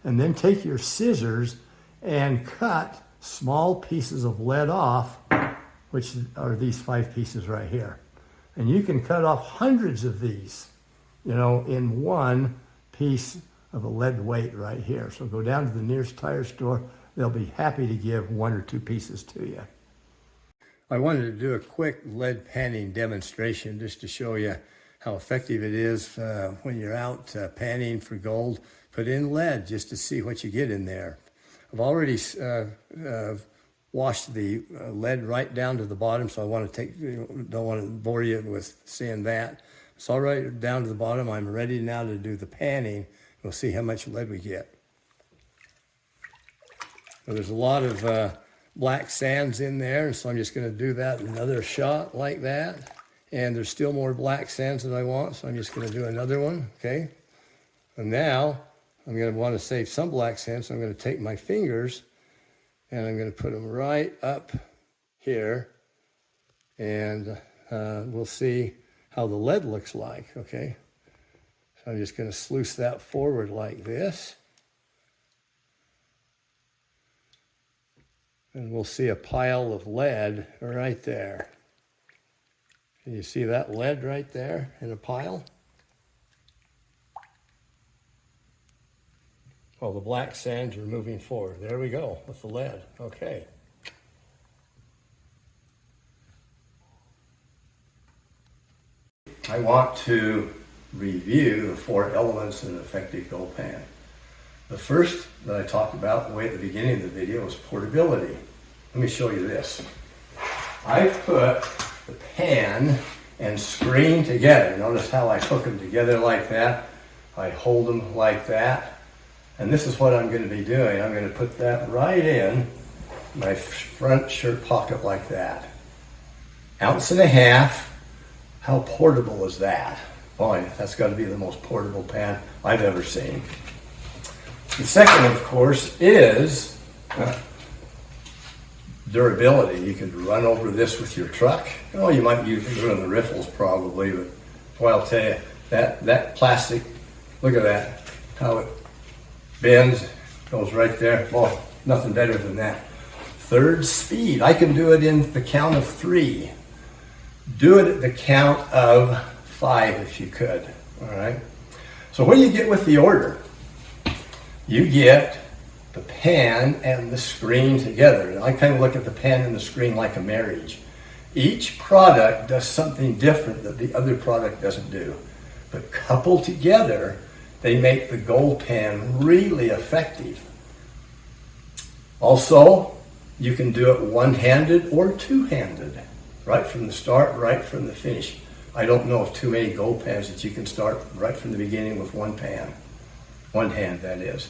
And then take your scissors and cut small pieces of lead off, which are these 5 pieces right here. And you can cut off hundreds of these, in 1 piece of a lead weight right here. So go down to the nearest tire store. They'll be happy to give 1 or 2 pieces to you. I wanted to do a quick lead panning demonstration just to show you how effective it is when you're out panning for gold. Put in lead just to see what you get in there. I've already washed the lead right down to the bottom, so don't want to bore you with seeing that. It's all right down to the bottom. I'm ready now to do the panning. We'll see how much lead we get. So there's a lot of black sands in there, so I'm just going to do that another shot like that. And there's still more black sands that I want, so I'm just going to do another one, okay? And now I'm going to want to save some black sand, so I'm going to take my fingers and I'm going to put them right up here, and we'll see how the lead looks like, okay? So I'm just going to sluice that forward like this. And we'll see a pile of lead right there. Can you see that lead right there in a pile? Well, the black sands are moving forward. There we go with the lead. Okay. I want to review the 4 elements in an effective gold pan. The first that I talked about way at the beginning of the video was portability. Let me show you this. I've put the pan and screen together. Notice how I hook them together like that. I hold them like that. And this is what I'm going to be doing. I'm going to put that right in my front shirt pocket like that. 1.5 ounces. How portable is that? Boy, that's got to be the most portable pan I've ever seen. The second, of course, is durability. You could run over this with your truck. Oh, you might use it on the riffles probably, but boy, I'll tell you, that plastic, look at that, how it bends, goes right there. Boy, nothing better than that. Third, speed. I can do it in the count of 3. Do it at the count of 5 if you could, all right? So what do you get with the order? You get the pan and the screen together. And I kind of look at the pan and the screen like a marriage. Each product does something different that the other product doesn't do. But coupled together, they make the gold pan really effective. Also, you can do it one-handed or two-handed, right from the start, right from the finish. I don't know of too many gold pans that you can start right from the beginning with one pan. One hand, that is.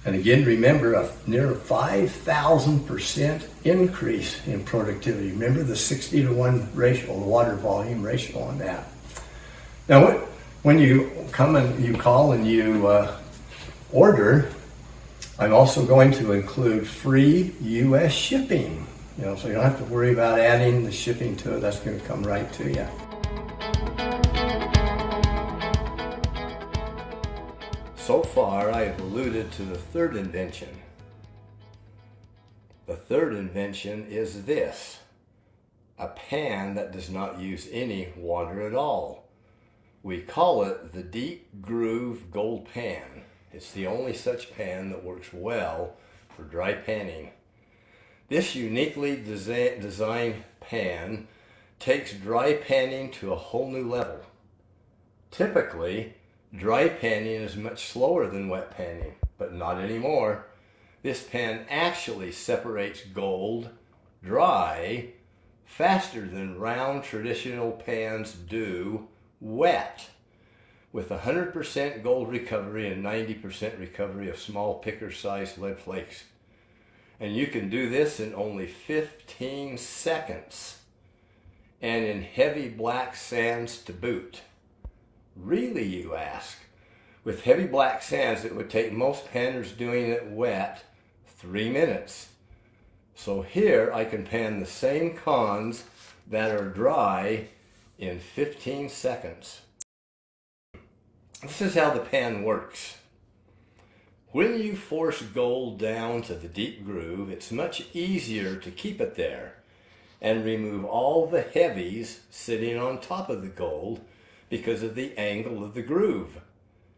And again, remember a near 5,000% increase in productivity. Remember the 60-to-1 ratio, the water volume ratio on that. Now, when you come and you call and you order, I'm also going to include free U.S. shipping. You know, so you don't have to worry about adding the shipping to it. That's going to come right to you. So far, I have alluded to the third invention. The third invention is this: a pan that does not use any water at all. We call it the Deep Groove Gold Pan. It's the only such pan that works well for dry panning. This uniquely designed pan takes dry panning to a whole new level. Typically, dry panning is much slower than wet panning, but not anymore. This pan actually separates gold dry faster than round traditional pans do wet, with 100% gold recovery and 90% recovery of small picker-sized lead flakes. And you can do this in only 15 seconds, and in heavy black sands to boot. Really, you ask? With heavy black sands, it would take most panners doing it wet 3 minutes. So here I can pan the same cons that are dry in 15 seconds. This is how the pan works. When you force gold down to the deep groove, it's much easier to keep it there and remove all the heavies sitting on top of the gold because of the angle of the groove.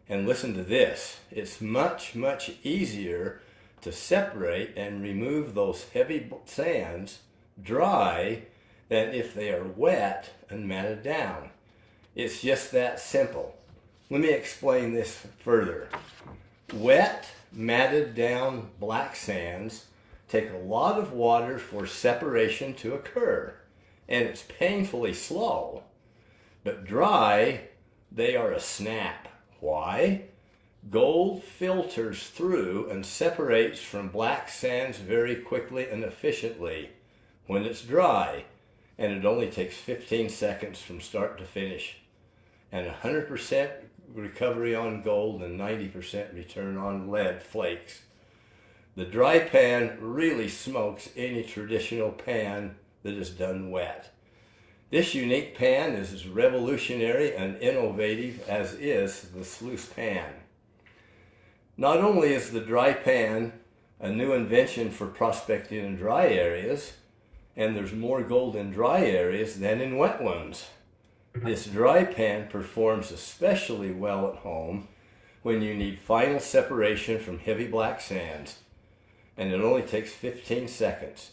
And listen to this, it's much, much easier to separate and remove those heavy sands dry than if they are wet and matted down. It's just that simple. Let me explain this further. Wet, matted down black sands take a lot of water for separation to occur, and it's painfully slow. But dry, they are a snap. Why? Gold filters through and separates from black sands very quickly and efficiently when it's dry, and it only takes 15 seconds from start to finish. And 100% recovery on gold and 90% return on lead flakes. The dry pan really smokes any traditional pan that is done wet. This unique pan is as revolutionary and innovative as is the Sluice pan. Not only is the dry pan a new invention for prospecting in dry areas, and there's more gold in dry areas than in wet ones. This dry pan performs especially well at home when you need final separation from heavy black sands, and it only takes 15 seconds.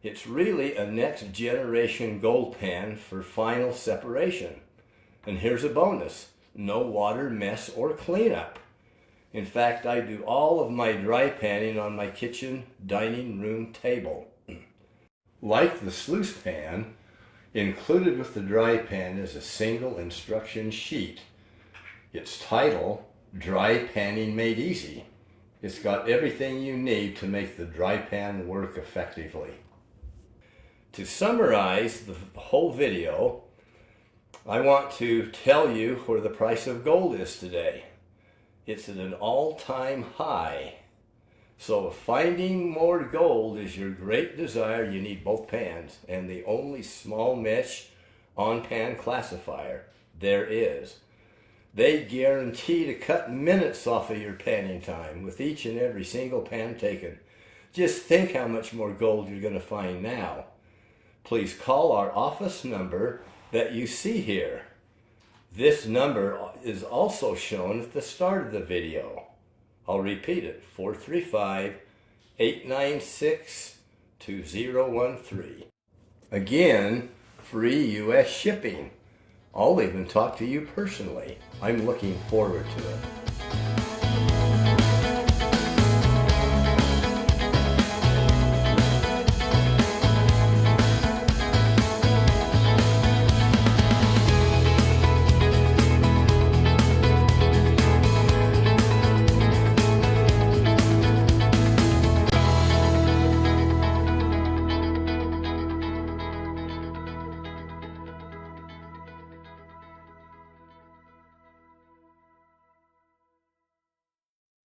It's really a next generation gold pan for final separation. And here's a bonus: no water, mess, or cleanup. In fact, I do all of my dry panning on my kitchen dining room table. Like the Sluice pan, included with the dry pan is a single instruction sheet. Its title, Dry Panning Made Easy. It's got everything you need to make the dry pan work effectively. To summarize the whole video, I want to tell you where the price of gold is today. It's at an all-time high. So if finding more gold is your great desire, you need both pans and the only small mesh on-pan classifier there is. They guarantee to cut minutes off of your panning time with each and every single pan taken. Just think how much more gold you're going to find now. Please call our office number that you see here. This number is also shown at the start of the video. I'll repeat it, 435-896-2013. Again, free U.S. shipping. I'll even talk to you personally. I'm looking forward to it.